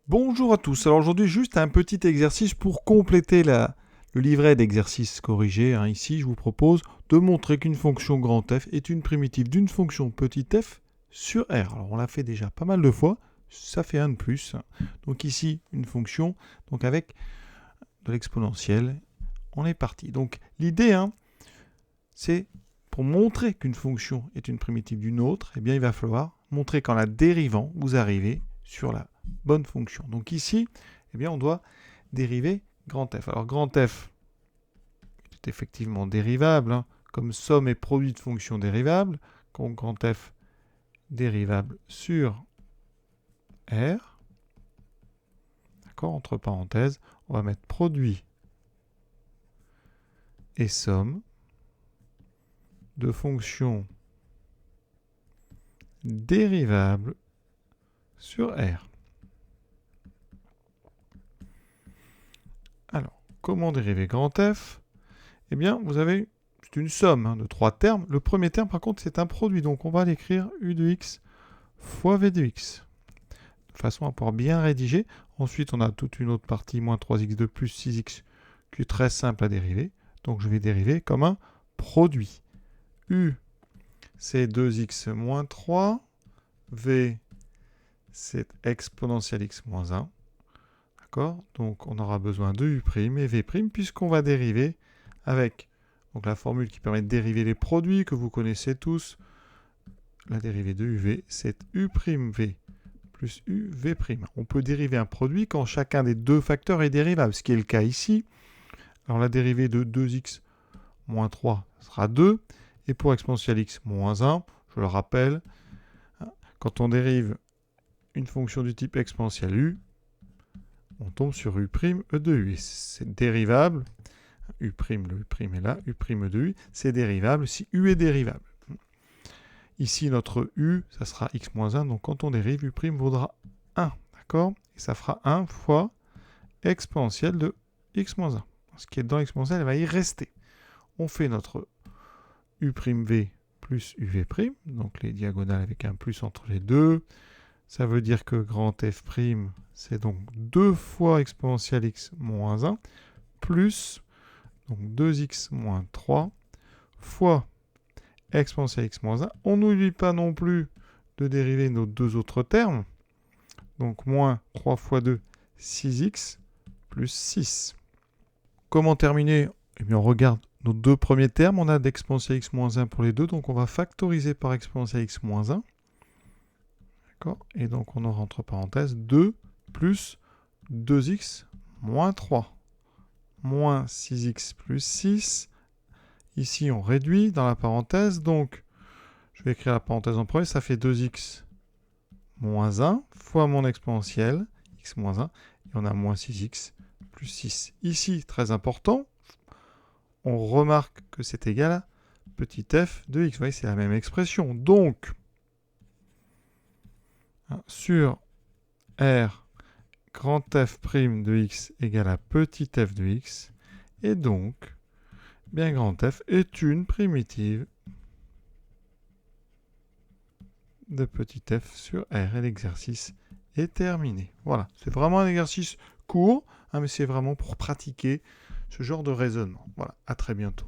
Bonjour à tous. Alors aujourd'hui, juste un petit exercice pour compléter le livret d'exercices corrigés. Ici, je vous propose de montrer qu'une fonction grand F est une primitive d'une fonction petit f sur R. Alors on l'a fait déjà pas mal de fois, ça fait un de plus. Donc ici, une fonction donc avec de l'exponentielle. On est parti. Donc l'idée, c'est pour montrer qu'une fonction est une primitive d'une autre, eh bien il va falloir montrer qu'en la dérivant, vous arrivez sur la bonne fonction. Donc ici, eh bien on doit dériver grand F. Alors grand F est effectivement dérivable, comme somme et produit de fonctions dérivables. Donc grand F dérivable sur R. D'accord, entre parenthèses, on va mettre produit et somme de fonctions dérivables sur R. Alors, comment dériver grand F? Eh bien, vous avez une somme de trois termes. Le premier terme, par contre, c'est un produit. Donc, on va l'écrire U de x fois V de x. De façon à pouvoir bien rédiger. Ensuite, on a toute une autre partie, moins 3x de plus 6x, qui est très simple à dériver. Donc, je vais dériver comme un produit. U, c'est 2x moins 3. V, c'est exponentielle x moins 1. D'accord? Donc, on aura besoin de U' et V', puisqu'on va dériver avec donc, la formule qui permet de dériver les produits que vous connaissez tous. La dérivée de UV, c'est U'' V plus UV'. On peut dériver un produit quand chacun des deux facteurs est dérivable, ce qui est le cas ici. Alors, la dérivée de 2x moins 3 sera 2. Et pour exponentielle x moins 1, je le rappelle, quand on dérive une fonction du type exponentielle u, on tombe sur U' E de U. C'est dérivable. U', le U' est là. U' de U, c'est dérivable si U est dérivable. Ici, notre U, ça sera x moins 1. Donc, quand on dérive, U' vaudra 1. D'accord? Et ça fera 1 fois exponentielle de x moins 1. Ce qui est dans l'exponentielle, elle va y rester. On fait notre U'V plus UV'. Donc, les diagonales avec un plus entre les deux. Ça veut dire que grand F', c'est donc 2 fois exponentielle x moins 1 plus donc 2x moins 3 fois exponentielle x moins 1. On n'oublie pas non plus de dériver nos deux autres termes. Donc moins 3 fois 2, 6x plus 6. Comment terminer? Eh bien, on regarde nos deux premiers termes. On a d'exponentielle x moins 1 pour les deux. Donc on va factoriser par exponentielle x moins 1. D'accord? Et donc on aura entre parenthèses 2 plus 2x moins 3. Moins 6x plus 6. Ici, on réduit dans la parenthèse. Donc, je vais écrire la parenthèse en premier. Ça fait 2x moins 1 fois mon exponentielle, x moins 1. Et on a moins 6x plus 6. Ici, très important, on remarque que c'est égal à petit f de x. Vous voyez, c'est la même expression. Donc, sur R, grand f' de x égale à petit f de x. Et donc, bien grand F est une primitive de petit f sur R. Et l'exercice est terminé. Voilà, c'est vraiment un exercice court, mais c'est vraiment pour pratiquer ce genre de raisonnement. Voilà, à très bientôt.